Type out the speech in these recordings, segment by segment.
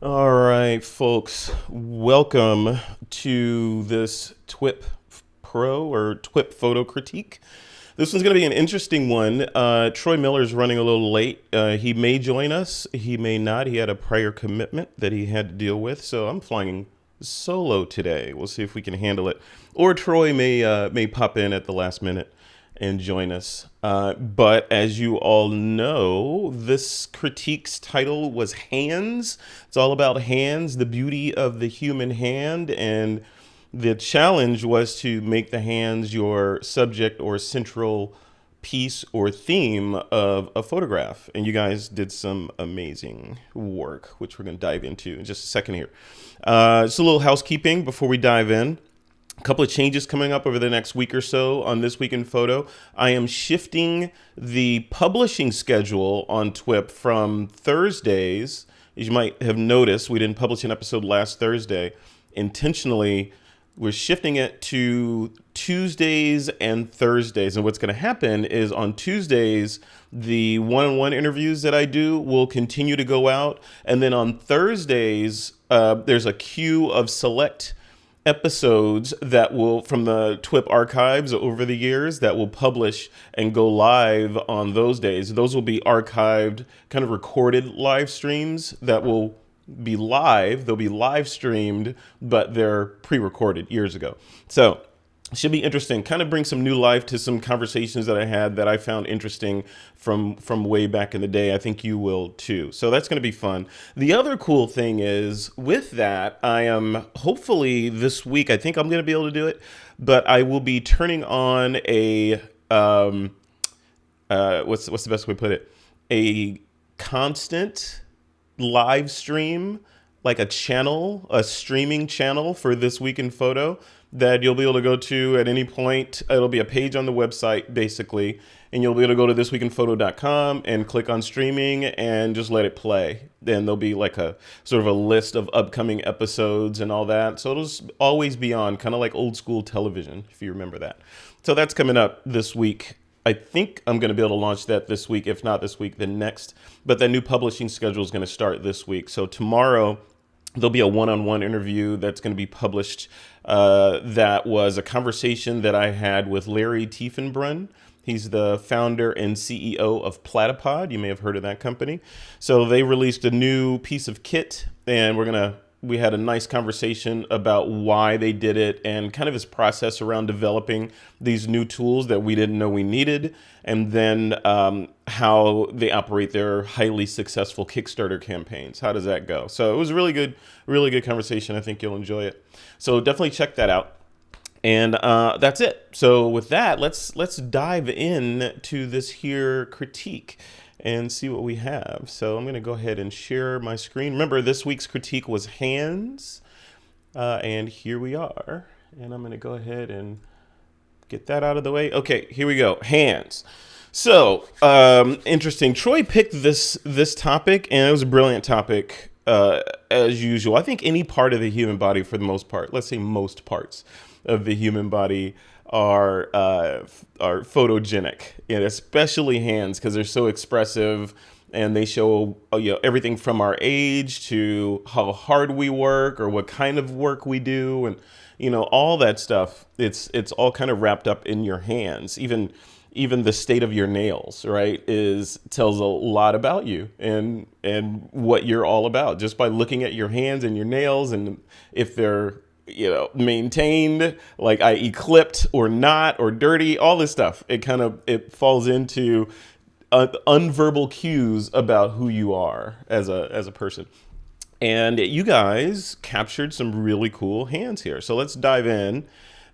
All right, folks, welcome to this TWIP Pro or TWIP photo critique. This one's going to be an interesting one. Troy Miller's running a little late. He may join us, he may not. He had a prior commitment that he had to deal with, so I'm flying solo today. We'll see if we can handle it. Or Troy may pop in at the last minute and join us. But as you all know, this critique's title was Hands. It's all about hands, the beauty of the human hand, and the challenge was to make the hands your subject or central piece or theme of a photograph. And you guys did some amazing work, which we're going to dive into in just a second here. Just a little housekeeping before we dive in. A couple of changes coming up over the next week or so on This Week in Photo. I am shifting the publishing schedule on TWIP from Thursdays. As you might have noticed, we didn't publish an episode last Thursday. Intentionally, we're shifting it to Tuesdays and Thursdays. And what's going to happen is on Tuesdays, the one-on-one interviews that I do will continue to go out. And then on Thursdays, there's a queue of select episodes that will, from the TWIP archives over the years, that will publish and go live on those days. Those will be archived, kind of recorded live streams that will be live. They'll be live streamed, but they're pre-recorded years ago. So it should be interesting. Kind of bring some new life to some conversations that I had that I found interesting from way back in the day. I think you will too. So that's going to be fun. The other cool thing is with that, I am hopefully this week, I think I'm going to be able to do it, but I will be turning on a, what's the best way to put it? A constant live stream, like a channel, a streaming channel for This Week in Photo that you'll be able to go to at any point. It'll be a page on the website basically, and you'll be able to go to thisweekinphoto.com and click on streaming and just let it play. Then there'll be like a sort of a list of upcoming episodes and all that. So it'll always be on, kind of like old school television, if you remember that. So that's coming up this week. I think I'm going to be able to launch that this week. If not this week, then next. But the new publishing schedule is going to start this week. So tomorrow, there'll be a one-on-one interview that's going to be published. That was a conversation that I had with Larry Tiefenbrunn. He's the founder and CEO of Platypod. You may have heard of that company. So they released a new piece of kit, and we had a nice conversation about why they did it and kind of his process around developing these new tools that we didn't know we needed, and then how they operate their highly successful Kickstarter campaigns. How does that go? So it was a really good conversation. I think you'll enjoy it. So definitely check that out. And that's it. So with that, let's dive in to this here critique and see what we have. So I'm going to go ahead and share my screen. Remember, this week's critique was hands. And here we are. And I'm going to go ahead and get that out of the way. Okay, here we go. Hands. So interesting. Troy picked this topic, and it was a brilliant topic as usual. I think any part of the human body, for the most part, let's say most parts of the human body are photogenic, and especially hands, because they're so expressive and they show everything from our age to how hard we work or what kind of work we do, and all that stuff. It's all kind of wrapped up in your hands. Even the state of your nails, right, tells a lot about you and what you're all about just by looking at your hands and your nails, and if they're maintained, like i.e. clipped or not, or dirty, all this stuff. It falls into unverbal cues about who you are as a person. And you guys captured some really cool hands here. So let's dive in.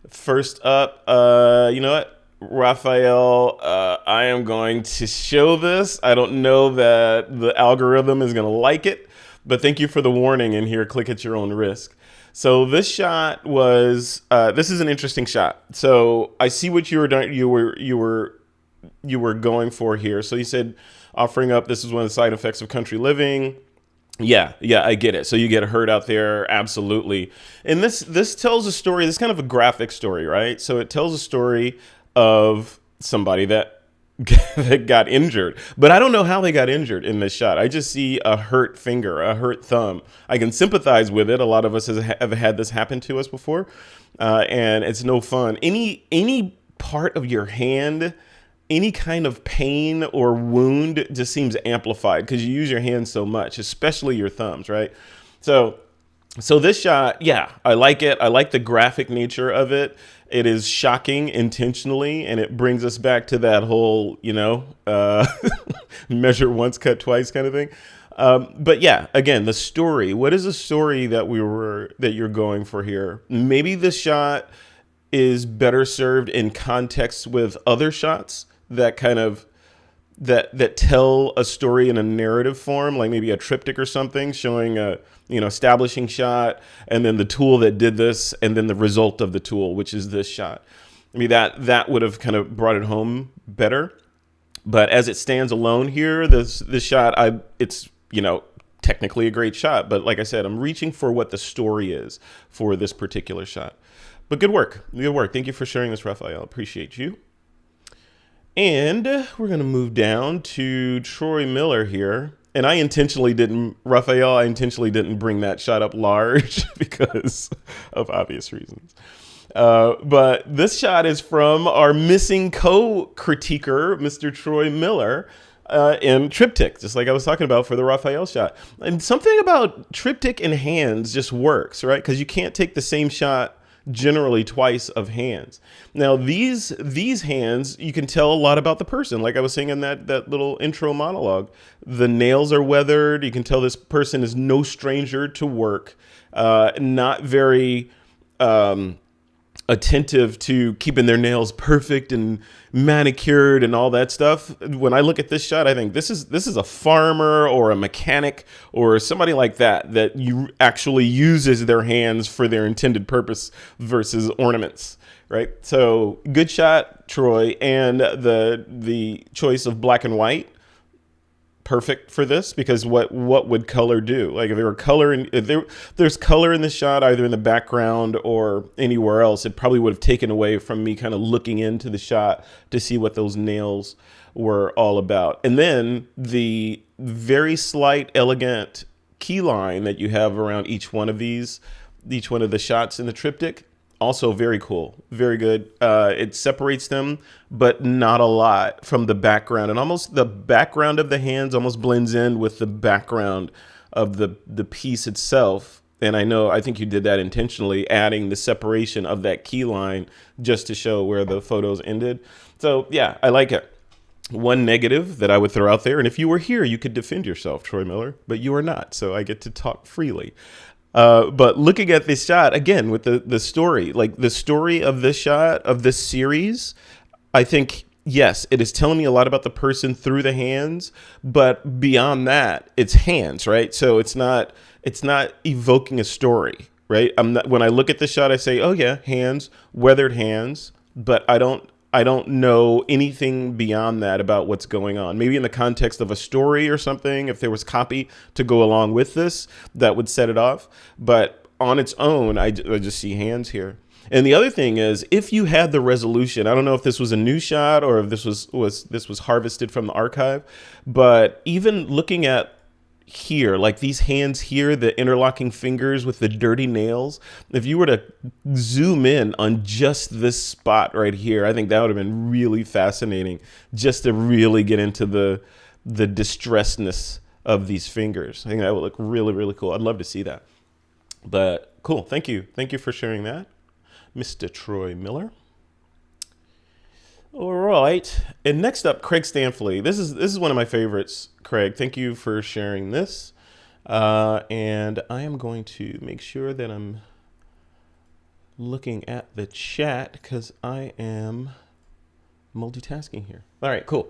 First up, you know what, Raphael, I am going to show this. I don't know that the algorithm is going to like it, but thank you for the warning in here. Click at your own risk. So this shot was, this is an interesting shot. So I see what you were going for here. So you said offering up, this is one of the side effects of country living. Yeah, I get it. So you get hurt out there, absolutely. And this tells a story. This is kind of a graphic story, right? So it tells a story of somebody that that got injured. But I don't know how they got injured in this shot. I just see a hurt finger, a hurt thumb. I can sympathize with it. A lot of us have had this happen to us before, and it's no fun. Any part of your hand, any kind of pain or wound just seems amplified because you use your hands so much, especially your thumbs, right? So this shot, yeah, I like it. I like the graphic nature of it. It is shocking intentionally, and it brings us back to that whole, measure once, cut twice kind of thing. But yeah, again, the story. What is the story that you're going for here? Maybe the shot is better served in context with other shots that kind of that tell a story in a narrative form, like maybe a triptych or something, showing a establishing shot, and then the tool that did this, and then the result of the tool, which is this shot. I mean, that would have kind of brought it home better. But as it stands alone here, this shot, it's technically a great shot. But like I said, I'm reaching for what the story is for this particular shot. But good work. Thank you for sharing this, Raphael. Appreciate you. And we're going to move down to Troy Miller here. And Raphael, I intentionally didn't bring that shot up large because of obvious reasons. But this shot is from our missing co-critiquer, Mr. Troy Miller, in triptych, just like I was talking about for the Raphael shot. And something about triptych and hands just works, right? Because you can't take the same shot generally twice of hands. Now these hands, you can tell a lot about the person. Like I was saying in that little intro monologue, the nails are weathered. You can tell this person is no stranger to work, not very attentive to keeping their nails perfect and manicured and all that stuff. When I look at this shot, I think this is a farmer or a mechanic or somebody like that you actually uses their hands for their intended purpose versus ornaments, right? So good shot, Troy, and the choice of black and white. Perfect for this, because what would color do? Like if there's color in the shot, either in the background or anywhere else, it probably would have taken away from me kind of looking into the shot to see what those nails were all about. And then the very slight, elegant key line that you have around each one of the shots in the triptych. Also very cool, very good. It separates them, but not a lot from the background. And almost the background of the hands almost blends in with the background of the piece itself. And I think you did that intentionally, adding the separation of that key line just to show where the photos ended. So yeah, I like it. One negative that I would throw out there, and if you were here, you could defend yourself, Troy Miller, but you are not, so I get to talk freely. But looking at this shot again with the story, like the story of this shot, of this series, I think, yes, it is telling me a lot about the person through the hands, but beyond that, it's hands, right? So it's not evoking a story, right? When I look at the shot, I say, oh yeah, hands, weathered hands, but I don't know anything beyond that about what's going on. Maybe in the context of a story or something, if there was copy to go along with this, that would set it off. But on its own, I just see hands here. And the other thing is, if you had the resolution, I don't know if this was a new shot or if this was harvested from the archive, but even looking at here, like these hands here, the interlocking fingers with the dirty nails, if you were to zoom in on just this spot right here, I think that would have been really fascinating, just to really get into the distressedness of these fingers. I think that would look really, really cool. I'd love to see that. But cool. Thank you for sharing that, Mr. Troy Miller. All right. And next up, Craig Stanfley. This is one of my favorites, Craig. Thank you for sharing this. And I am going to make sure that I'm looking at the chat because I am multitasking here. All right, cool.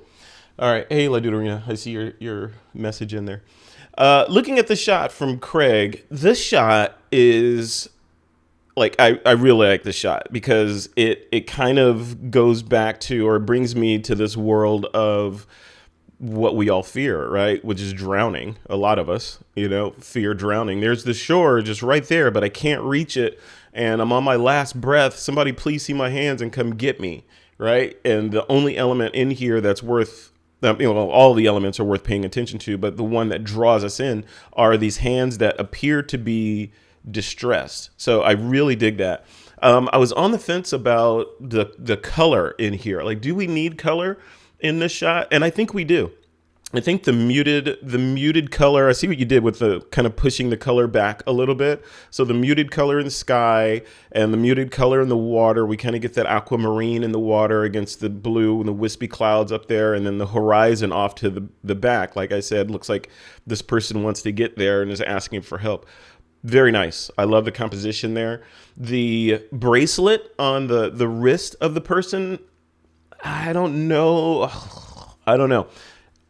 All right. Hey, La Duderina. I see your message in there. Looking at the shot from Craig, this shot is... like, I really like this shot because it kind of goes back to, or brings me to this world of what we all fear, right? Which is drowning. A lot of us, fear drowning. There's the shore just right there, but I can't reach it. And I'm on my last breath. Somebody please see my hands and come get me, right? And the only element in here that's worth, well, all the elements are worth paying attention to, but the one that draws us in are these hands that appear to be distressed. So I really dig that. I was on the fence about the color in here. Like, do we need color in this shot? And I think we do. I think the muted color, I see what you did with the kind of pushing the color back a little bit. So the muted color in the sky and the muted color in the water, we kind of get that aquamarine in the water against the blue and the wispy clouds up there. And then the horizon off to the back, like I said, looks like this person wants to get there and is asking for help. Very nice. I love the composition there. The bracelet on the wrist of the person, I don't know.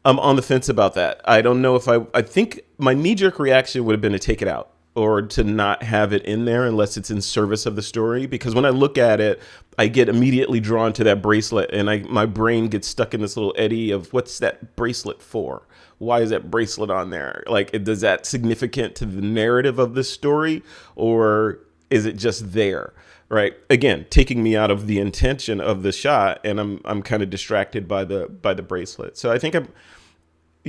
I'm on the fence about that. I don't know if I think my knee-jerk reaction would have been to take it out or to not have it in there unless it's in service of the story. Because when I look at it, I get immediately drawn to that bracelet and my brain gets stuck in this little eddy of what's that bracelet for? Why is that bracelet on there? Like, is that significant to the narrative of this story or is it just there? Right. Again, taking me out of the intention of the shot, and I'm kind of distracted by the bracelet. So I think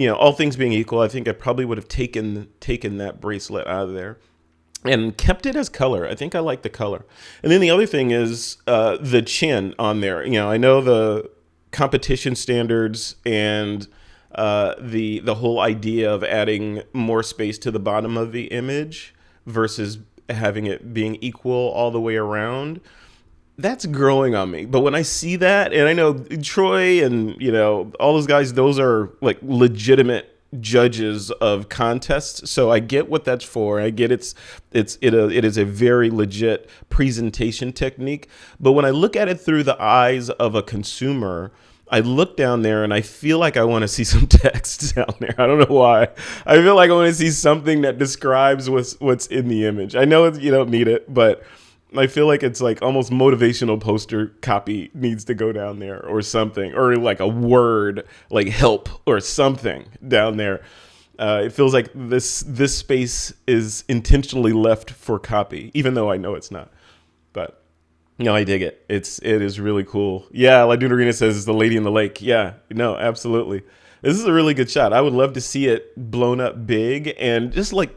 all things being equal, I think I probably would have taken that bracelet out of there and kept it as color. I think I like the color. And then the other thing is the chin on there. I know the competition standards and the whole idea of adding more space to the bottom of the image versus having it being equal all the way around, that's growing on me. But when I see that, and I know Troy and all those guys, those are like legitimate judges of contests, so I get what that's for. I get it is a very legit presentation technique. But when I look at it through the eyes of a consumer, I look down there and I feel like I want to see some text down there. I don't know why. I feel like I want to see something that describes what's in the image. I know you don't need it, but I feel like it's like almost motivational poster copy needs to go down there or something, or like a word like help or something down there. It feels like this space is intentionally left for copy, even though I know it's not. But no, I dig it. It is really cool. Yeah, Ladunarina says it's the lady in the lake. Yeah, no, absolutely. This is a really good shot. I would love to see it blown up big and just like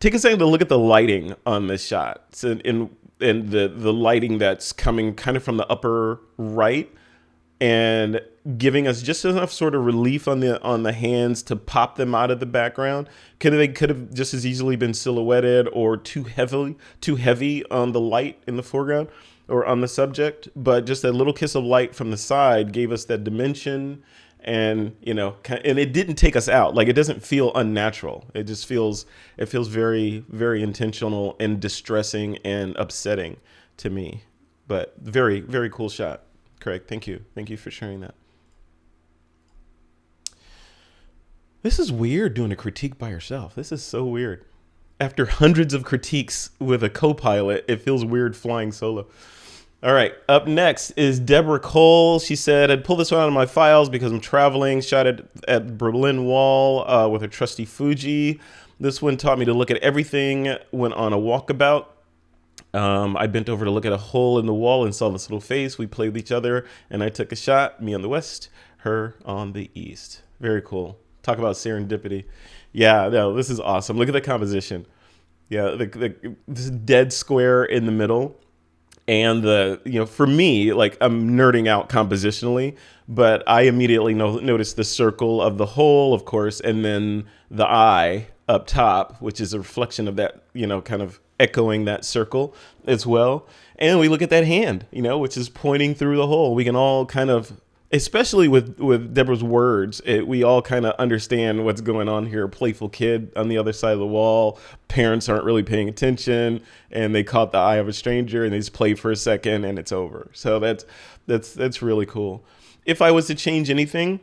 take a second to look at the lighting on this shot. So in the lighting that's coming kind of from the upper right and giving us just enough sort of relief on the hands to pop them out of the background. They could have just as easily been silhouetted or too heavy on the light in the foreground or on the subject, but just a little kiss of light from the side gave us that dimension, and and it didn't take us out. Like, it doesn't feel unnatural. It just feels very, very intentional and distressing and upsetting to me. But very, very cool shot, Craig. Thank you for sharing that. This is weird doing a critique by yourself. This is so weird. After hundreds of critiques with a co-pilot, it feels weird flying solo. All right, up next is Deborah Cole. She said, I'd pull this one out of my files because I'm traveling. Shot at Berlin Wall with a trusty Fuji. This one taught me to look at everything when on a walkabout. I bent over to look at a hole in the wall and saw this little face. We played with each other, and I took a shot, me on the west, her on the east. Very cool. Talk about serendipity. Yeah, no, this is awesome. Look at the composition. Yeah, this dead square in the middle. And for me, like, I'm nerding out compositionally, but I immediately noticed the circle of the hole, of course, and then the eye up top, which is a reflection of that, kind of echoing that circle as well. And we look at that hand, which is pointing through the hole. We can all kind of, especially with Deborah's words, we all kind of understand what's going on here. A playful kid on the other side of the wall. Parents aren't really paying attention, and they caught the eye of a stranger, and they just play for a second, and it's over. So that's really cool. If I was to change anything,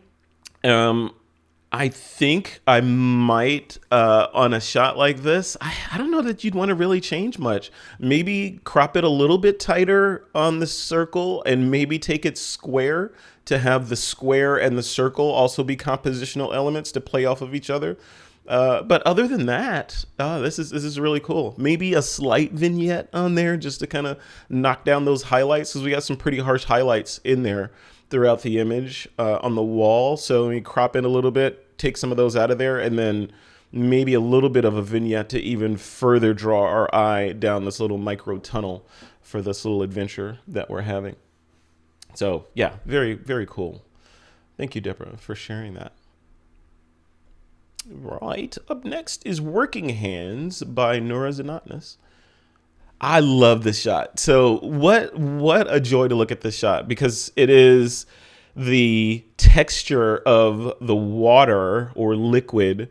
I think I might, on a shot like this, I don't know that you'd want to really change much. Maybe crop it a little bit tighter on the circle and maybe take it square to have the square and the circle also be compositional elements to play off of each other. But other than that, this is really cool. Maybe a slight vignette on there just to kind of knock down those highlights, because we got some pretty harsh highlights in there throughout the image on the wall. So we crop in a little bit, take some of those out of there, and then maybe a little bit of a vignette to even further draw our eye down this little micro tunnel for this little adventure that we're having. So yeah, very, very cool. Thank you, Deborah, for sharing that. Right. Up next is Working Hands by Nora Zanatis. I love this shot. So what a joy to look at this shot, because it is the texture of the water or liquid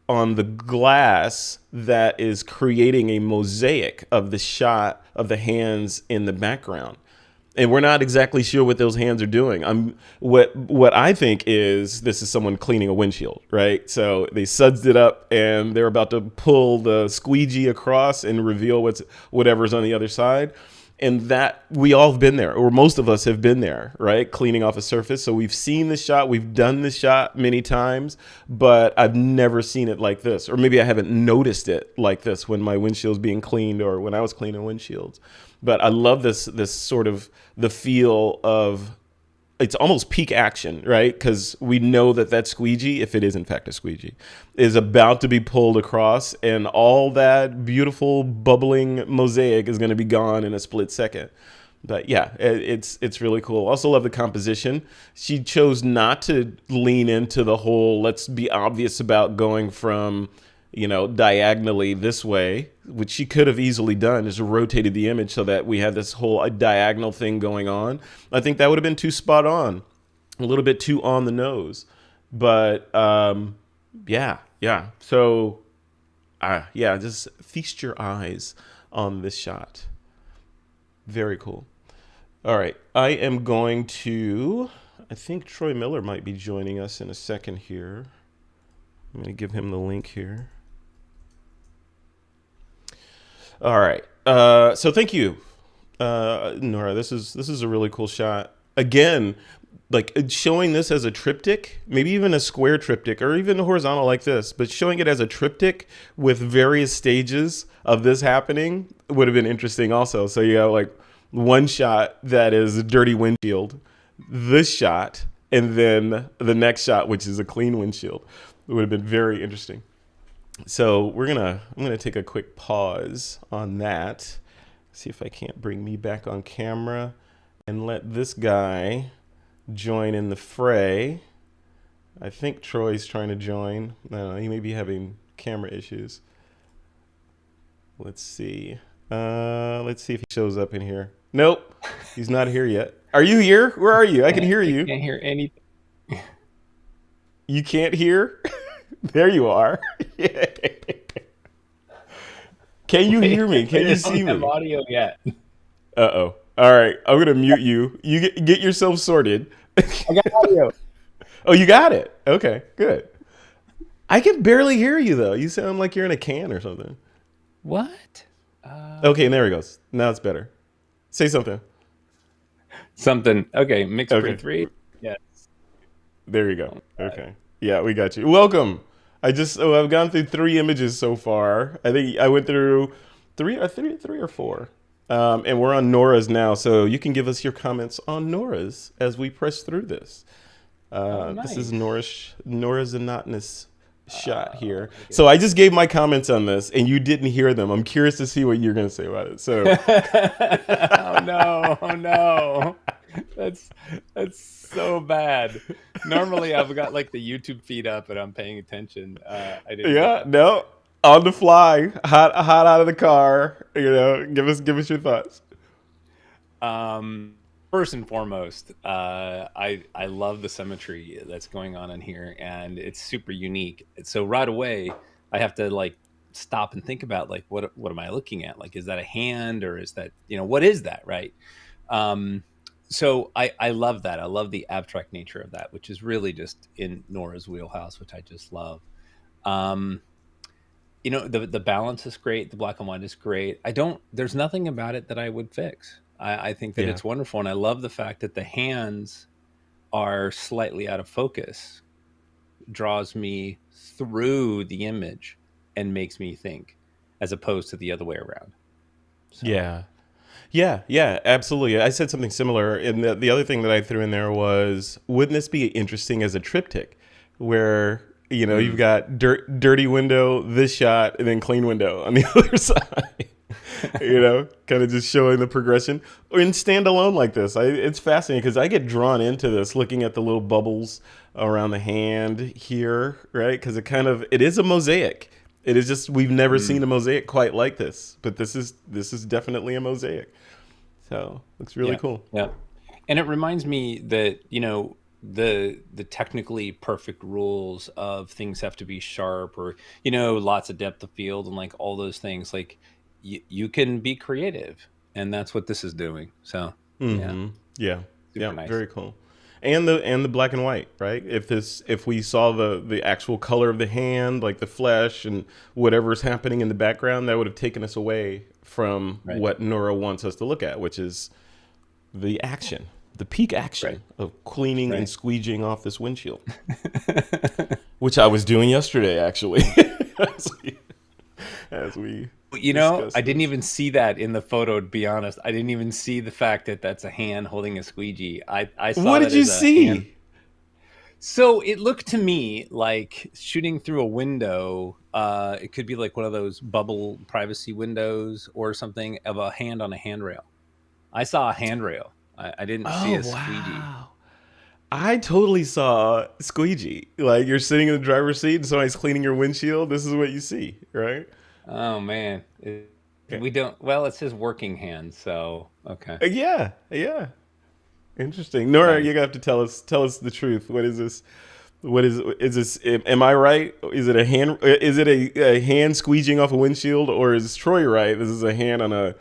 on the glass that is creating a mosaic of the shot of the hands in the background. And we're not exactly sure what those hands are doing. What I think is this is someone cleaning a windshield, right? So they sudsed it up and they're about to pull the squeegee across and reveal whatever's on the other side. And that we all have been there, or most of us have been there, right? Cleaning off a surface. So we've seen this shot, we've done this shot many times, but I've never seen it like this. Or maybe I haven't noticed it like this when my windshield's being cleaned or when I was cleaning windshields. But I love this sort of the feel of, it's almost peak action, right? Because we know that squeegee, if it is in fact a squeegee, is about to be pulled across, and all that beautiful bubbling mosaic is going to be gone in a split second. But yeah, it's really cool. Also love the composition. She chose not to lean into the whole let's be obvious about going from, diagonally this way, which she could have easily done, is rotated the image so that we had this whole diagonal thing going on. I think that would have been too spot on, a little bit too on the nose. But yeah. So just feast your eyes on this shot. Very cool. All right, I think Troy Miller might be joining us in a second here. I'm going to give him the link here. All right. So thank you, Nora. This is a really cool shot. Again, like showing this as a triptych, maybe even a square triptych, or even horizontal like this, but showing it as a triptych with various stages of this happening would have been interesting also. So you have like one shot that is a dirty windshield, this shot, and then the next shot, which is a clean windshield. It would have been very interesting. So I'm gonna take a quick pause on that. See if I can't bring me back on camera and let this guy join in the fray. I think Troy's trying to join. No, he may be having camera issues. Let's see. Let's see if he shows up in here. Nope, he's not here yet. Are you here? Where are you? I can hear you. I can't hear anything. You can't hear? There you are. Can you hear me? Can you see me? I don't have audio yet. Uh-oh. All right, I'm gonna mute you. You get yourself sorted. I got audio. Oh, you got it. Okay, good. I can barely hear you though. You sound like you're in a can or something. What? Okay, and there he goes. Now it's better. Say something. Something. Okay, mix Okay, 3. Yes. there you go. Okay, yeah, we got you. Welcome. I've gone through 3 images so far. I think I went through three or 4. And we're on Nora's now, so you can give us your comments on Nora's as we press through this. This is Nice. Nora's Zanatis shot here. So I just gave my comments on this, and you didn't hear them. I'm curious to see what you're going to say about it. So Oh no! Oh no! That's so bad. Normally, I've got like the YouTube feed up and I'm paying attention. I didn't get yeah, that. no, on the fly, hot out of the car. Give us your thoughts. First and foremost, I love the symmetry that's going on in here, and it's super unique. So right away, I have to like stop and think about like what am I looking at? Like, is that a hand, or is that, what is that, right? Um, so I love that. I love the abstract nature of that, which is really just in Nora's wheelhouse, which I just love. Um, the balance is great. The black and white is great. There's nothing about it that I would fix. I think that Yeah, it's wonderful, and I love the fact that the hands are slightly out of focus. draws me through the image and makes me think, as opposed to the other way around. So, Yeah. Yeah, yeah, absolutely. I said something similar. And the other thing that I threw in there was, wouldn't this be interesting as a triptych where, you've got dirty window, this shot, and then clean window on the other side, kind of just showing the progression. Or in standalone like this, it's fascinating because I get drawn into this looking at the little bubbles around the hand here, right? Because it is a mosaic. It is just, we've never seen a mosaic quite like this, but this is definitely a mosaic. So looks really cool. Yeah. And it reminds me that, the technically perfect rules of things have to be sharp, or, lots of depth of field and like all those things. Like you can be creative, and that's what this is doing. So Yeah. super nice. Very cool. And the black and white, right? If we saw the actual color of the hand, like the flesh and whatever's happening in the background, that would have taken us away from what Nora wants us to look at, which is the action, the peak action of cleaning and squeegeeing off this windshield, which I was doing yesterday, actually, as we I didn't even see that in the photo, to be honest. I didn't even see the fact that that's a hand holding a squeegee. I saw What did you see? So it looked to me like shooting through a window. It could be like one of those bubble privacy windows or something, of a hand on a handrail. I saw a handrail. I didn't see a squeegee. Wow. I totally saw squeegee. Like, you're sitting in the driver's seat and somebody's cleaning your windshield. This is what you see, right? Oh man, we don't. Well, it says working hand, so okay. Yeah. Interesting. Nora, Nice. you're gonna have to tell us the truth. What is this? What is this? Am I right? Is it a hand? Is it a hand squeegeeing off a windshield, or is Troy right? This is a hand on a,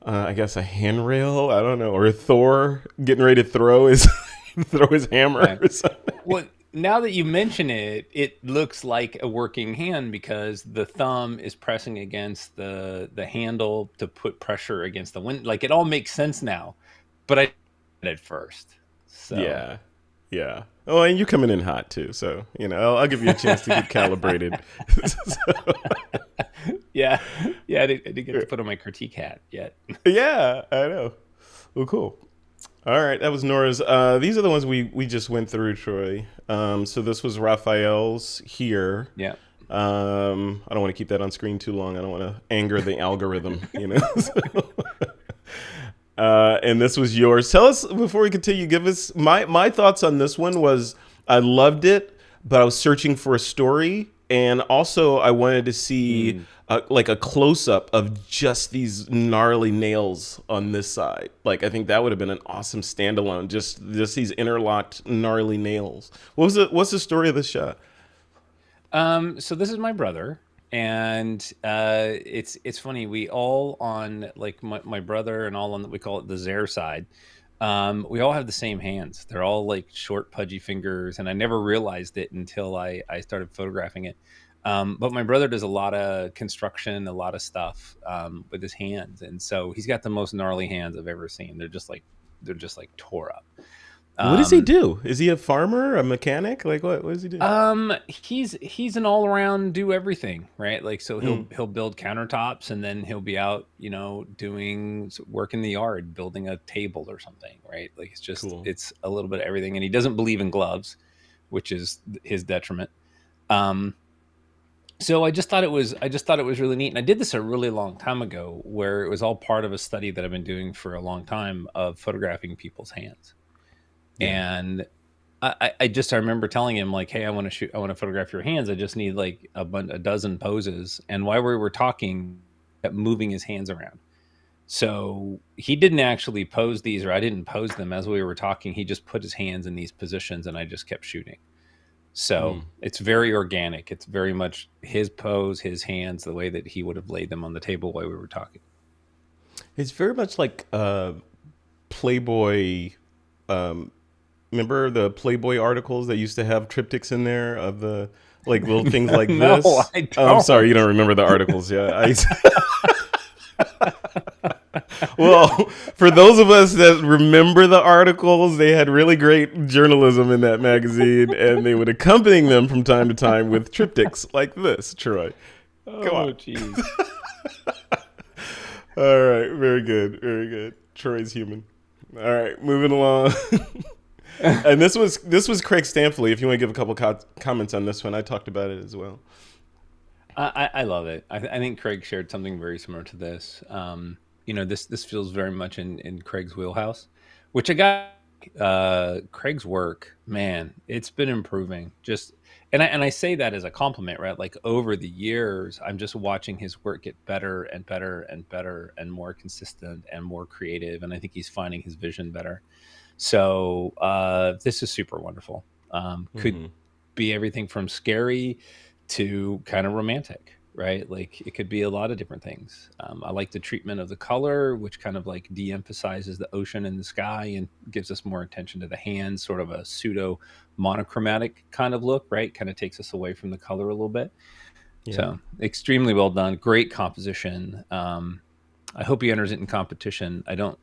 I guess, a handrail. I don't know, or Thor getting ready to throw his hammer or something. Well, now that you mention it, it looks like a working hand because the thumb is pressing against the handle to put pressure against the wind. Like, it all makes sense now, but I did it first. So Yeah. Oh, and you're coming in hot too, so I'll give you a chance to get calibrated. Yeah. I didn't get to put on my critique hat yet. Yeah, I know. Well, cool. All right, that was Nora's. These are the ones we just went through, Troy. So this was Raphael's here. Yeah. I don't want to keep that on screen too long. I don't want to anger the algorithm, and this was yours. Tell us, before we continue, give us my thoughts on this one. Was I loved it, but I was searching for a story, and also I wanted to see like a close-up of just these gnarly nails on this side. Like, I think that would have been an awesome standalone, just these interlocked gnarly nails. What's the story of this shot? So this is my brother, and it's funny. We all on, like, my brother and all on, we call it the Zare side. We all have the same hands. They're all like short, pudgy fingers, and I never realized it until I started photographing it. But my brother does a lot of construction, a lot of stuff with his hands, and so he's got the most gnarly hands I've ever seen. They're just like tore up. What does he do? Is he a farmer, a mechanic? Like, what does he do? He's an all around do everything, right? Like, so he'll build countertops, and then he'll be out, doing work in the yard, building a table or something, right? Like, it's just cool. It's a little bit of everything, and he doesn't believe in gloves, which is his detriment. So I just thought it was really neat, and I did this a really long time ago, where it was all part of a study that I've been doing for a long time of photographing people's hands. Yeah. And I remember telling him, like, hey, I want to photograph your hands. I just need like a dozen poses. And while we were talking, kept moving his hands around. So he didn't actually pose these, or I didn't pose them as we were talking. He just put his hands in these positions, and I just kept shooting. So it's very organic. It's very much his pose, his hands, the way that he would have laid them on the table while we were talking. It's very much like Playboy. Remember the Playboy articles that used to have triptychs in there of the like little things like No, this? I don't. Oh, I'm sorry, you don't remember the articles. Yeah. Well, for those of us that remember the articles, they had really great journalism in that magazine, and they would accompany them from time to time with triptychs like this, Troy. Come Oh, on. jeez. All right. Very good. Very good. Troy's human. All right. Moving along. And this was Craig Stampley. If you want to give a couple comments on this one, I talked about it as well. I love it. I think Craig shared something very similar to this. This feels very much in Craig's wheelhouse, which I got. Craig's work, man, it's been improving. And I say that as a compliment, right? Like over the years, I'm just watching his work get better and better and better and more consistent and more creative. And I think he's finding his vision better. So this is super wonderful. Could be everything from scary to kind of romantic, right? Like it could be a lot of different things. I like the treatment of the color, which kind of like de-emphasizes the ocean and the sky and gives us more attention to the hands, sort of a pseudo monochromatic kind of look, right? Kind of takes us away from the color a little bit. Yeah. So extremely well done. Great composition. I hope he enters it in competition. I don't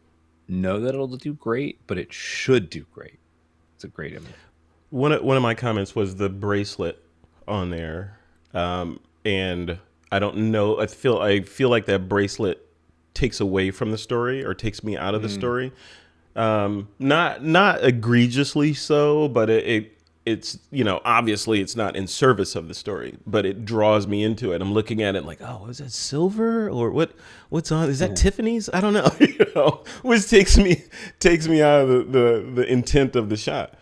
know that it'll do great, but it should do great. It's a great image. One of my comments was the bracelet on there, and I don't know. I feel like that bracelet takes away from the story or takes me out of the story. Not egregiously so, but it's obviously it's not in service of the story, but it draws me into it. I'm looking at it like, oh, is that silver or what's on? Is that Tiffany's? I don't know. Which takes me out of the intent of the shot.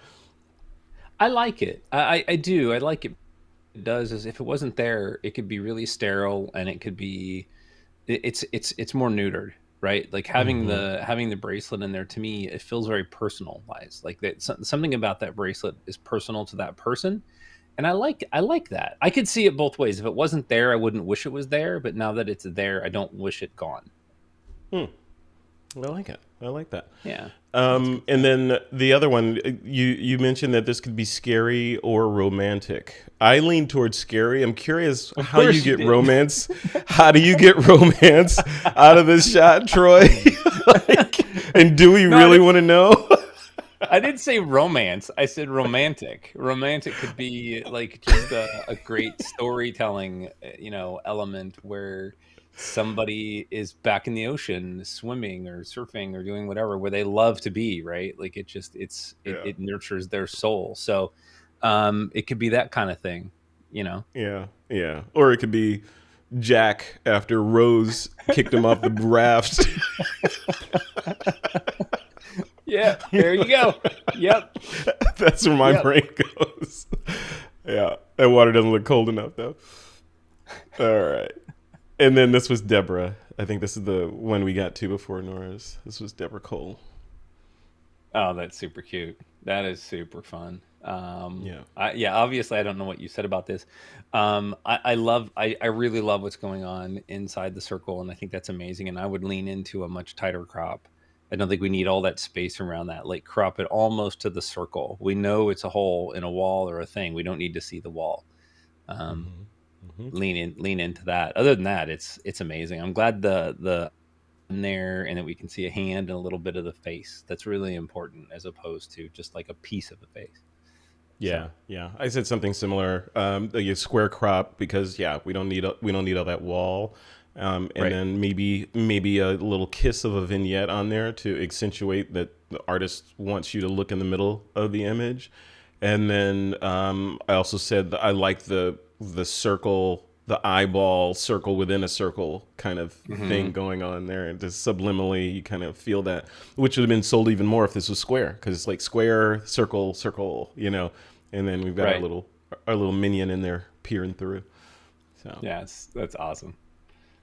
I like it. I do. I like it. It does is if it wasn't there, it could be really sterile, and it could be it's more neutered, right? Like having the bracelet in there, to me, it feels very personalized. Like that something about that bracelet is personal to that person, and I like that. I could see it both ways. If it wasn't there, I wouldn't wish it was there, but now that it's there, I don't wish it gone. I like it. I like that. Yeah. And then the other one, you mentioned that this could be scary or romantic. I lean towards scary. I'm curious how you get romance. How do you get romance out of this shot, Troy? And do we really want to know? I didn't say romance. I said romantic. Romantic could be like just a great storytelling, element where somebody is back in the ocean swimming or surfing or doing whatever where they love to be, right? Like it nurtures their soul. So it could be that kind of thing, Yeah. Or it could be Jack after Rose kicked him off the raft. Yeah, there you go. Yep. That's where my brain goes. Yeah, that water doesn't look cold enough though. All right. And then this was Deborah. I think this is the one we got to before Nora's. This was Deborah Cole. Oh, that's super cute. That is super fun. Yeah. Obviously, I don't know what you said about this. I really love what's going on inside the circle, and I think that's amazing. And I would lean into a much tighter crop. I don't think we need all that space around that. Like crop it almost to the circle. We know it's a hole in a wall or a thing. We don't need to see the wall. Lean into that. Other than that, it's amazing. I'm glad the in there and that we can see a hand and a little bit of the face. That's really important as opposed to just like a piece of the face. Yeah. I said something similar. The square crop because we don't need all that wall. And then maybe a little kiss of a vignette on there to accentuate that the artist wants you to look in the middle of the image. And then I also said that I like the circle, the eyeball circle within a circle kind of thing going on there. And just subliminally, you kind of feel that, which would have been sold even more if this was square, because it's like square, circle, and then we've got our little minion in there peering through. So that's awesome.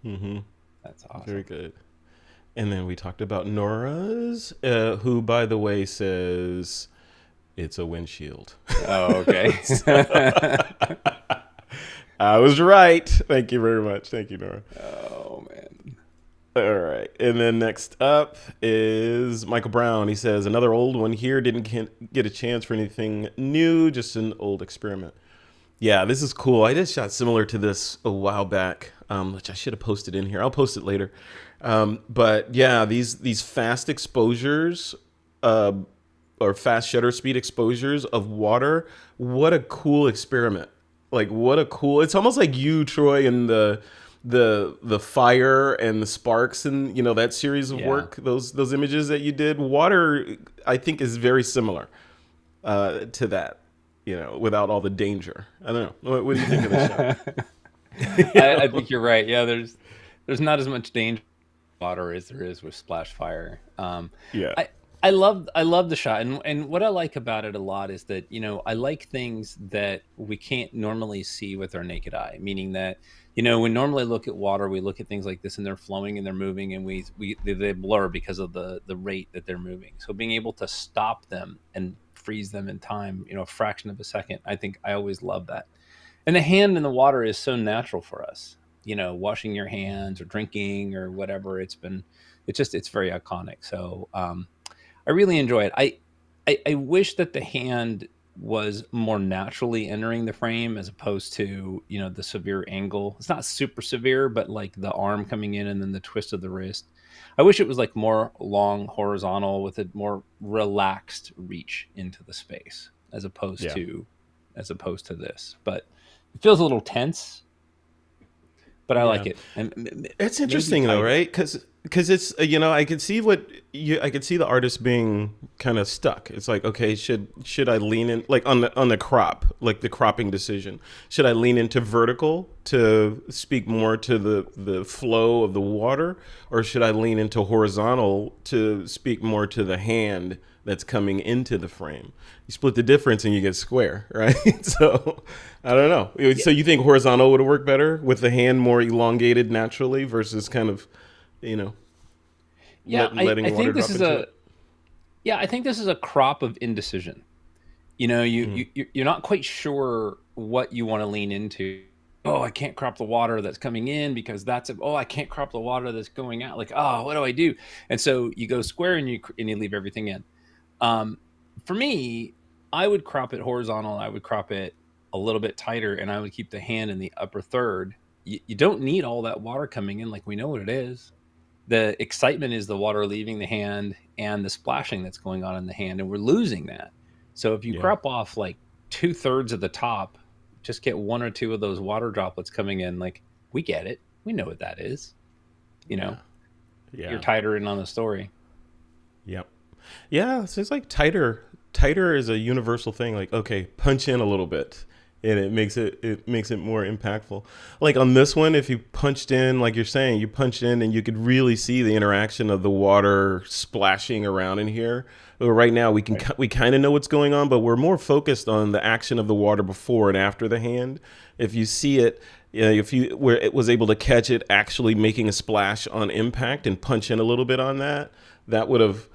That's awesome. Very good. And then we talked about Nora's, who, by the way, says it's a windshield. Oh, okay. I was right. Thank you very much. Thank you, Nora. Oh, man. All right. And then next up is Michael Brown. He says, another old one here. Didn't get a chance for anything new, just an old experiment. Yeah, this is cool. I just shot similar to this a while back, which I should have posted in here. I'll post it later. But yeah, these fast exposures, uh, or fast shutter speed exposures of water. What a cool experiment! Like what a cool. It's almost like you, Troy, and the fire and the sparks and that series of Yeah. work. Those images that you did. Water, I think, is very similar to that. Without all the danger. I don't know. What do you think of the shot? I think you're right. Yeah, there's not as much danger in water as there is with splash fire. Yeah. I I love the shot, and what I like about it a lot is that I like things that we can't normally see with our naked eye. Meaning that we normally look at water, we look at things like this, and they're flowing and they're moving, and they blur because of the rate that they're moving. So being able to stop them and freeze them in time, a fraction of a second, I think I always love that. And the hand in the water is so natural for us. Washing your hands or drinking or whatever. It's very iconic. So I really enjoy it. I wish that the hand was more naturally entering the frame as opposed to the severe angle. It's not super severe, but like the arm coming in and then the twist of the wrist. I wish it was like more long horizontal with a more relaxed reach into the space Yeah. as opposed to this. But it feels a little tense, but I like Yeah. it. And It's maybe interesting though, tighter. right? Because it's I could see I could see the artist being kind of stuck. It's like, okay, should I lean in, like on the crop, like the cropping decision? Should I lean into vertical to speak more to the flow of the water, or should I lean into horizontal to speak more to the hand that's coming into the frame? You split the difference and you get square, right? So I don't know. Yeah, So you think horizontal would work better with the hand more elongated naturally versus kind of, you know, yeah. I letting water think this drop is into a it? yeah. I think this is a crop of indecision. Mm. You're not quite sure what you want to lean into. Oh, I can't crop the water that's coming in because I can't crop the water that's going out. Like, oh, what do I do? And so you go square and you leave everything in. Um, for me, I would crop it horizontal. I would crop it a little bit tighter, and I would keep the hand in the upper third. You don't need all that water coming in. Like we know what it is. The excitement is the water leaving the hand and the splashing that's going on in the hand, and we're losing that. So if you Yeah. crop off like 2/3 of the top, just get one or two of those water droplets coming in. Like we get it. We know what that is. You Yeah. know, you're Yeah. tighter in on the story. Yep. Yeah. So it's like tighter. Tighter is a universal thing. Like, okay, punch in a little bit, and it makes it more impactful. Like on this one, if you punched in, like you're saying, you punched in, and you could really see the interaction of the water splashing around in here. Well, right now, Right. we kind of know what's going on, but we're more focused on the action of the water before and after the hand. If you see it, if you where it was able to catch it actually making a splash on impact and punch in a little bit on that, that would have,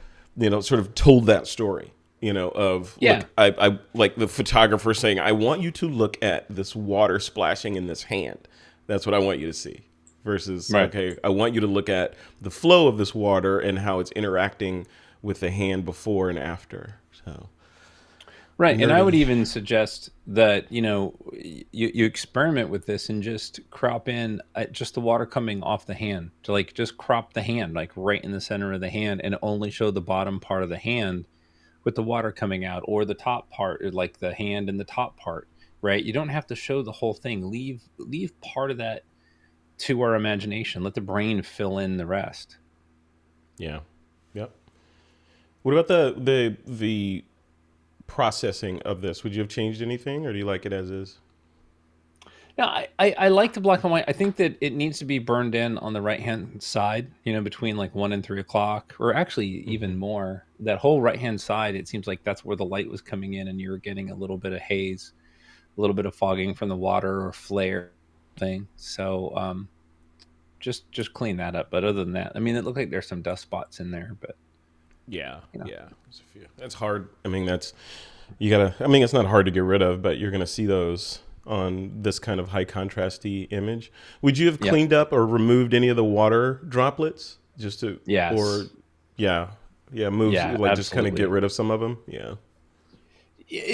sort of told that story. Of Yeah. look, I like the photographer saying, I want you to look at this water splashing in this hand. That's what I want you to see. Versus, Right. okay, I want you to look at the flow of this water and how it's interacting with the hand before and after. So Right. And I would nerdy. even suggest that, you experiment with this and just crop in just the water coming off the hand to like just crop the hand, like right in the center of the hand and only show the bottom part of the hand with the water coming out or the top part, or like the hand and the top part, right? You don't have to show the whole thing. Leave part of that to our imagination. Let the brain fill in the rest. Yeah. Yep. What about the processing of this? Would you have changed anything, or do you like it as is? Yeah, I like the black and white. I think that it needs to be burned in on the right hand side, between like 1 and 3 o'clock, or actually Hmm. even more. That whole right hand side, it seems like that's where the light was coming in, and you're getting a little bit of haze, a little bit of fogging from the water or flare thing. So just clean that up. But other than that, I mean, it looked like there's some dust spots in there, but Yeah, you know, yeah. There's a few. That's hard. I mean, that's you gotta. I mean, it's not hard to get rid of, but you're gonna see those on this kind of high contrasty image. Would you have yep, cleaned up or removed any of the water droplets just to, or yes, yeah, yeah, move yeah, like just kind of get absolutely. rid of some of them? Yeah,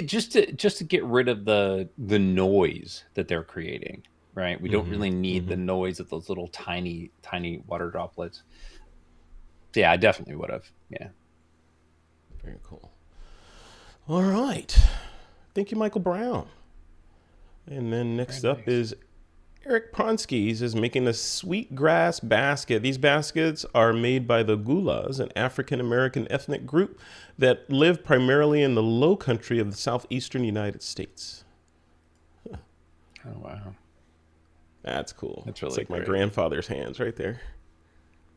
Just to get rid of the noise that they're creating. right? We don't really need the noise of those little tiny, tiny water droplets. So yeah, I definitely would have. Yeah. Very cool. All right. Thank you, Michael Brown. And then Very next up nice. is Eric Pronskis is making a sweet grass basket. These baskets are made by the Gulas, an African American ethnic group that live primarily in the low country of the southeastern United States. Oh, wow. That's cool. That's It's really like my great. grandfather's hands right there.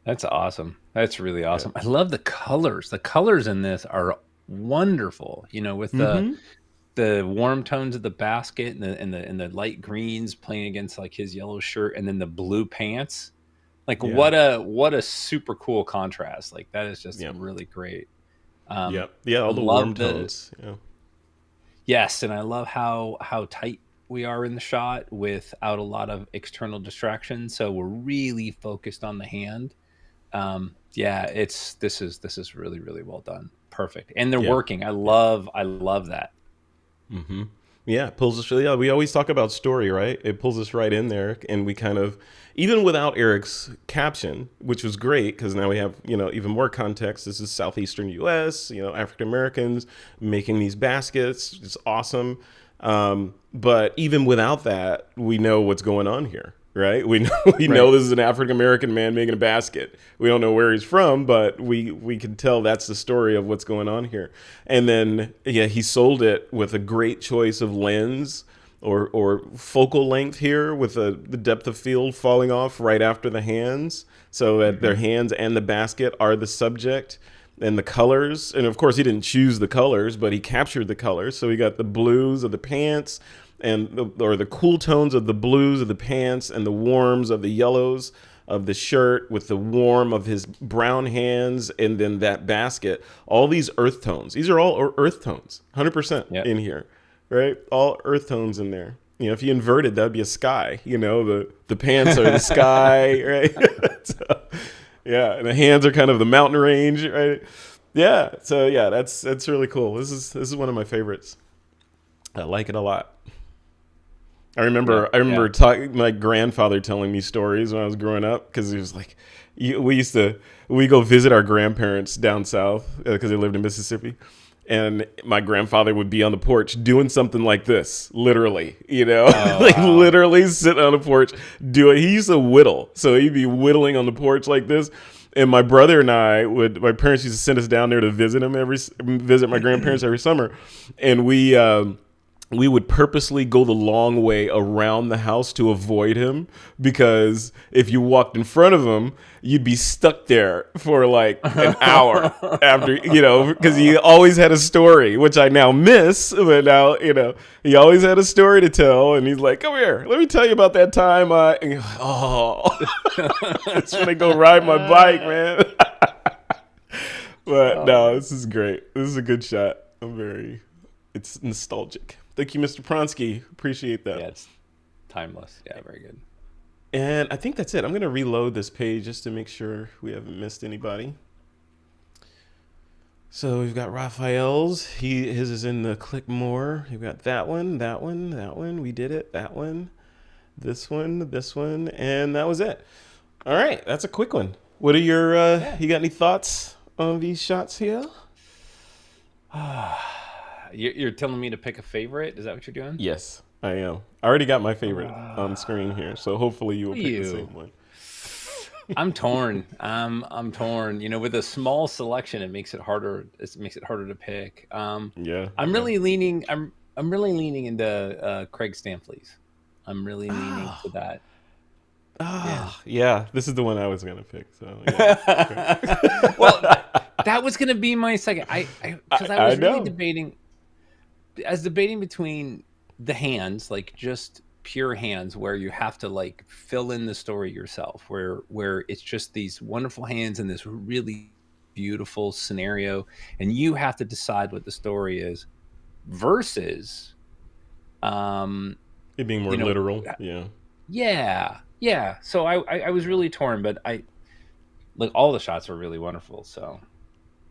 That's awesome. That's really Yeah. awesome. I love the colors. The colors in this are wonderful. With the warm tones of the basket and the light greens playing against like his yellow shirt and then the blue pants. Like Yeah. what a super cool contrast. Like that is just Yep. really great. Yep. Yeah, I all the warm love the tones. Yeah. yes, and I love how tight we are in the shot without a lot of external distractions. So we're really focused on the hand. Yeah, this is really, really well done. Perfect. And they're Yeah. working. I love that. Yeah, it pulls us. Yeah, we always talk about story, right? It pulls us right in there, and we kind of, even without Eric's caption, which was great because now we have even more context. This is southeastern U.S. African Americans making these baskets. It's awesome. But even without that, we know what's going on here, right? We know Right. this is an African American man making a basket. We don't know where he's from, but we can tell that's the story of what's going on here. And then he sold it with a great choice of lens or focal length here with the depth of field falling off right after the hands, so that their hands and the basket are the subject. And the colors, and of course he didn't choose the colors, but he captured the colors. So he got the blues of the pants or the cool tones of the blues of the pants and the warms of the yellows of the shirt with the warm of his brown hands, and then that basket. All these earth tones. These are all earth tones, 100% Yep. in here, right? All earth tones in there. If you inverted, that'd be a sky. The pants are the sky, right? So, yeah, and the hands are kind of the mountain range, right? Yeah, so yeah, that's really cool. This is one of my favorites. I like it a lot. I Yeah. remember Yeah. my grandfather telling me stories when I was growing up, because he was like, we go visit our grandparents down south because they lived in Mississippi. And my grandfather would be on the porch doing something like this, literally, Oh, like wow. literally sitting on the porch doing. He used to whittle, so he'd be whittling on the porch like this. And my brother and my parents used to send us down there to visit visit my grandparents every summer, and we would purposely go the long way around the house to avoid him, because if you walked in front of him, you'd be stuck there for like an hour after, because he always had a story, which I now miss. But now, he always had a story to tell. And he's like, come here, let me tell you about that time. And you're like, oh, I just want to go ride my bike, man. But no, this is great. This is a good shot. It's nostalgic. Thank you, Mr. Pronsky. Appreciate that. Yeah, it's timeless. Yeah, very good. And I think that's it. I'm going to reload this page just to make sure we haven't missed anybody. So we've got Raphael's. His is in the click more. We've got that one, that one, that one. We did it. That one, this one, and that was it. All right, that's a quick one. What are your? You got any thoughts on these shots here? You're telling me to pick a favorite? Is that what you're doing? Yes, I am. I already got my favorite on screen here, so hopefully you will pick the same one. I'm torn. I'm torn. With a small selection, it makes it harder. It makes it harder to pick. Yeah, I'm really leaning. I'm really leaning into Craig Stamfle's. I'm really leaning to that. Yeah. This is the one I was gonna pick. So yeah. Well, that was gonna be my second. Because I was really debating. I was debating between the hands, like just pure hands, where you have to like fill in the story yourself, where it's just these wonderful hands in this really beautiful scenario, and you have to decide what the story is, versus it being more literal. Yeah. So I was really torn, but like all the shots were really wonderful. So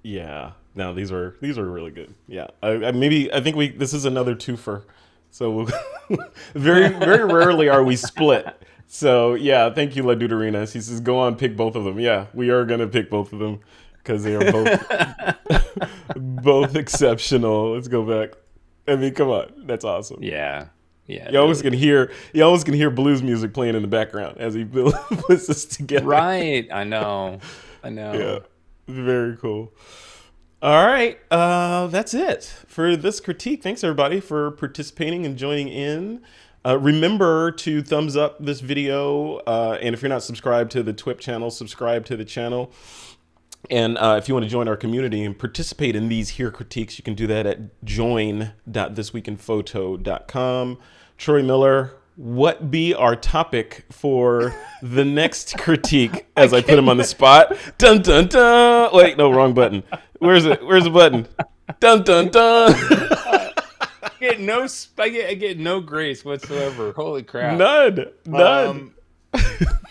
yeah, no, these are really good. Yeah, I think this is another twofer So very rarely are we split. So yeah, thank you, La Deuterinas. He says, go on, pick both of them. Yeah, we are gonna pick both of them because they are both both exceptional. Let's go back. I mean, come on, that's awesome. Yeah. Yeah. You always can hear blues music playing in the background as he puts this together. Right. I know. Yeah, very cool. All right, that's it for this critique. Thanks everybody for participating and joining in. Remember to thumbs up this video, and if you're not subscribed to the TWIP channel, subscribe to the channel. And if you want to join our community and participate in these here critiques, you can do that at join.thisweekinphoto.com. Troy Miller, what be our topic for the next critique as I put him on the spot? Dun, dun, dun. Wait, no, wrong button. Where's it? Where's the button? Dun, dun, dun. I get no grace whatsoever. Holy crap. None.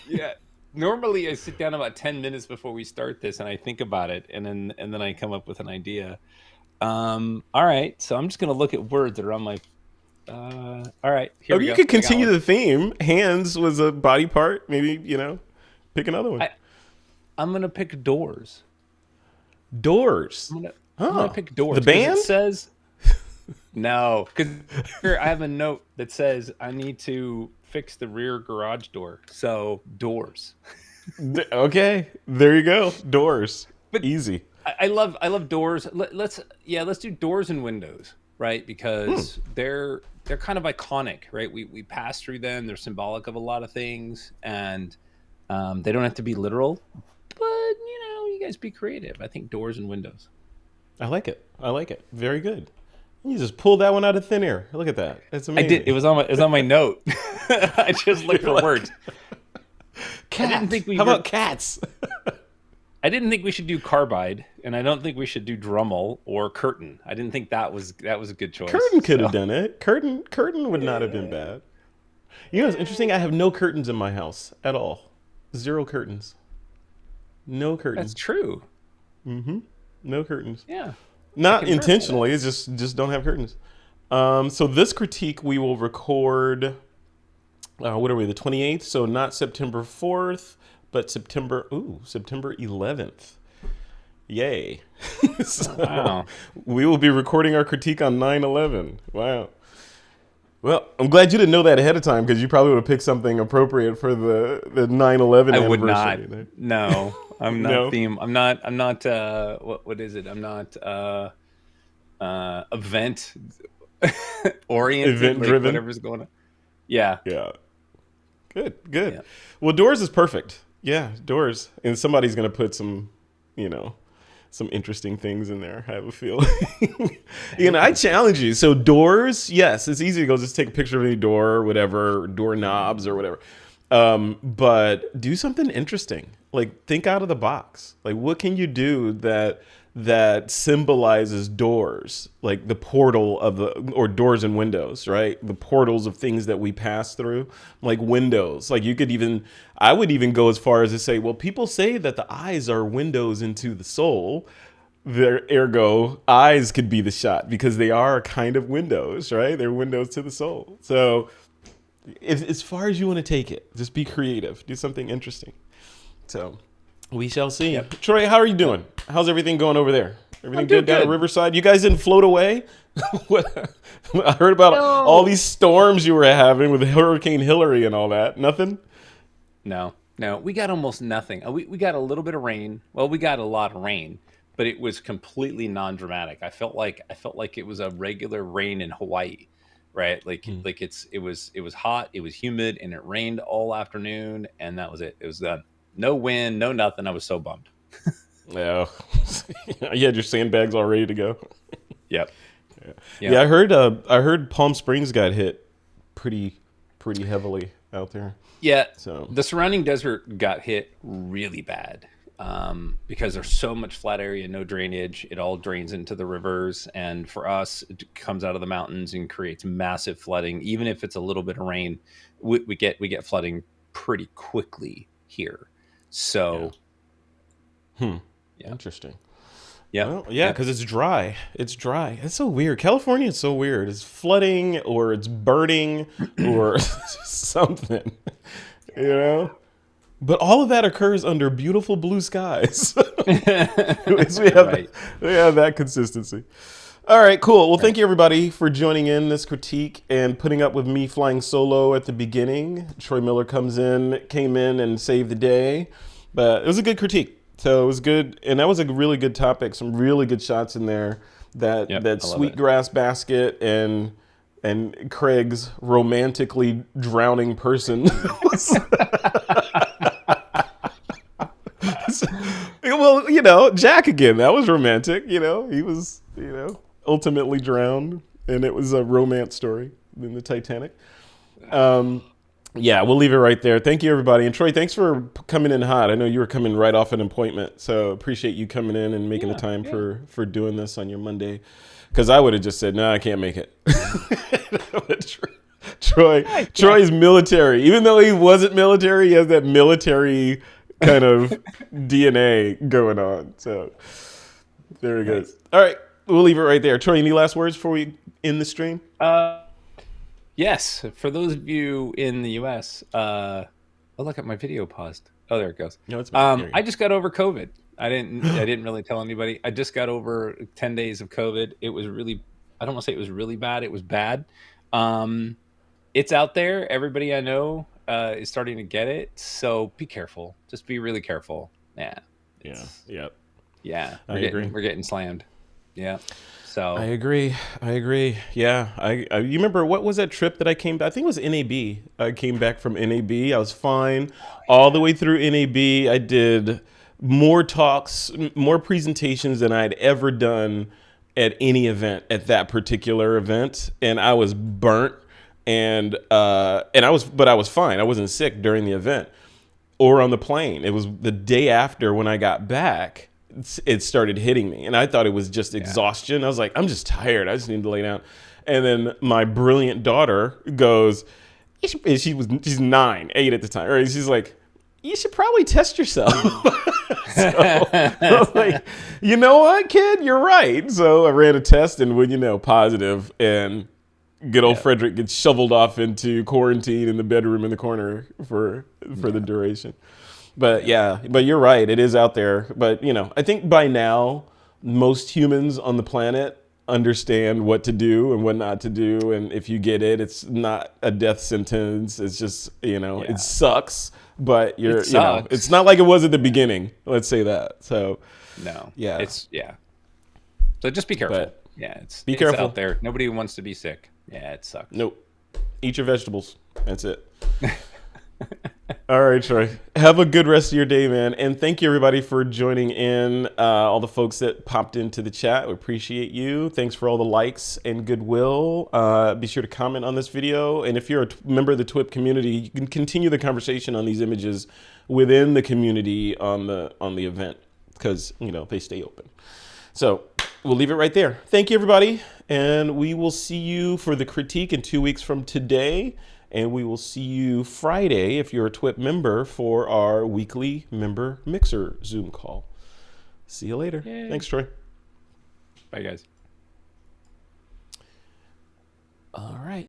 Yeah. Normally I sit down about 10 minutes before we start this and I think about it and then I come up with an idea. All right. So I'm just going to look at words that are on my all right. Here we go. You could continue the theme. Hands was a body part. Maybe, pick another one. I'm going to pick doors. Doors. I'm gonna pick doors. The band? It says no, because here I have a note that says I need to fix the rear garage door. So doors. Okay, there you go. Doors. But easy. I love doors. Let's do doors and windows, right? Because they're kind of iconic, right? We pass through them. They're symbolic of a lot of things, and they don't have to be literal. But you guys be creative. I think doors and windows. I like it. Very good. You just pulled that one out of thin air. Look at that. That's amazing. I did. It was on my note. I just looked for words. Cat. How about cats? I didn't think we should do carbide, and I don't think we should do Drummel or curtain. I didn't think that was a good choice. Curtain could have done it. Curtain would not have been bad. It's interesting. I have no curtains in my house at all. 0 curtains. No curtains. That's true. Mm-hmm. No curtains. Yeah. Not intentionally. It's just don't have curtains. So this critique we will record. What are we? The 28th. So not September 4th, but September 11th. Yay! So wow. We will be recording our critique on 9/11. Wow. Well, I'm glad you didn't know that ahead of time because you probably would have picked something appropriate for the 9/11 anniversary. I would not. No, I'm not No? theme. I'm not. What is it? I'm not event oriented. Event driven. Whatever's going on. Yeah. Yeah. Good. Yeah. Well, doors is perfect. Yeah, doors. And somebody's going to put some, some interesting things in there, I have a feeling. I challenge you. So doors, yes, it's easy to go just take a picture of any door or whatever, door knobs or whatever. But do something interesting. Like think out of the box. Like what can you do that symbolizes doors, like the portal or doors and windows, right? The portals of things that we pass through, like windows. Like I would even go as far as to say, well, people say that the eyes are windows into the soul. Ergo, eyes could be the shot because they are kind of windows, right? They're windows to the soul. So as far as you want to take it, just be creative, do something interesting. So we shall see. Yep. Troy, how are you doing? How's everything going over there? Everything doing good down at good. Riverside? You guys didn't float away? I heard about all these storms you were having with Hurricane Hillary and all that. Nothing? No, we got almost nothing. We got a little bit of rain. Well, we got a lot of rain, but it was completely non-dramatic. I felt like it was a regular rain in Hawaii, right? Like it was hot, it was humid, and it rained all afternoon, and that was it. It was done. No wind, no nothing. I was so bummed. Yeah. You had your sandbags all ready to go. Yep. Yeah, I heard Palm Springs got hit pretty heavily out there. Yeah. So the surrounding desert got hit really bad because there's so much flat area, no drainage. It all drains into the rivers, and for us, it comes out of the mountains and creates massive flooding. Even if it's a little bit of rain, we get flooding pretty quickly here. So, yeah. Interesting. Yep. Well, yeah, Yep. because it's dry. It's dry. It's so weird. California is so weird. It's flooding or it's burning or something, you know? But all of that occurs under beautiful blue skies. At least Right. we have that consistency. All right, cool. Well, Right. thank you everybody for joining in this critique and putting up with me flying solo at the beginning. Troy Miller came in and saved the day. But it was a good critique. So it was good, and that was a really good topic. Some really good shots in there. Yep. That I love it. sweetgrass basket and Craig's romantically drowning person. Well, Jack again. That was romantic. He was ultimately drowned, and it was a romance story in the Titanic. Yeah, we'll leave it right there. Thank you, everybody. And Troy, thanks for coming in hot. I know you were coming right off an appointment, so appreciate you coming in and making the time for doing this on your Monday. Because I would have just said, no, I can't make it. Troy's military. Even though he wasn't military, he has that military kind of DNA going on. So there we go. Nice. All right, we'll leave it right there. Troy, any last words before we end the stream? Yes. For those of you in the U.S., oh, look at my video paused. Oh, there it goes. No, it's I just got over COVID. I didn't really tell anybody. I just got over 10 days of COVID. It was really, I don't want to say it was really bad. It was bad. It's out there. Everybody I know is starting to get it. So be careful. Just be really careful. Yeah. Yep. Yeah. I agree. We're getting slammed. Yeah. So I agree. Yeah. You remember what was that trip that I came back? I think it was NAB. I came back from NAB. I was fine all the way through NAB. I did more talks, more presentations than I'd ever done at any event at that particular event. And I was burnt but I was fine. I wasn't sick during the event or on the plane. It was the day after when I got back. It started hitting me, and I thought it was just exhaustion. I was like, I'm just tired. I just need to lay down. And then my brilliant daughter goes, she's 9, 8 at the time. Right? She's like, you should probably test yourself. So I was like, you know what, kid, you're right. So I ran a test and positive, and good old Frederick gets shoveled off into quarantine in the bedroom in the corner for the duration. But but you're right. It is out there. But, I think by now, most humans on the planet understand what to do and what not to do. And if you get it, it's not a death sentence. It's just, it sucks. But it's not like it was at the beginning. Let's say that. So, no. Yeah. So just be careful. But it's careful out there. Nobody wants to be sick. Yeah, it sucks. Nope. Eat your vegetables. That's it. All right, Troy. Have a good rest of your day, man. And thank you, everybody, for joining in. All the folks that popped into the chat. We appreciate you. Thanks for all the likes and goodwill. Be sure to comment on this video. And if you're a member of the TWIP community, you can continue the conversation on these images within the community on the event because, they stay open. So we'll leave it right there. Thank you, everybody. And we will see you for the critique in 2 weeks from today. And we will see you Friday, if you're a TWIP member, for our weekly member mixer Zoom call. See you later. Yay. Thanks, Troy. Bye, guys. All right.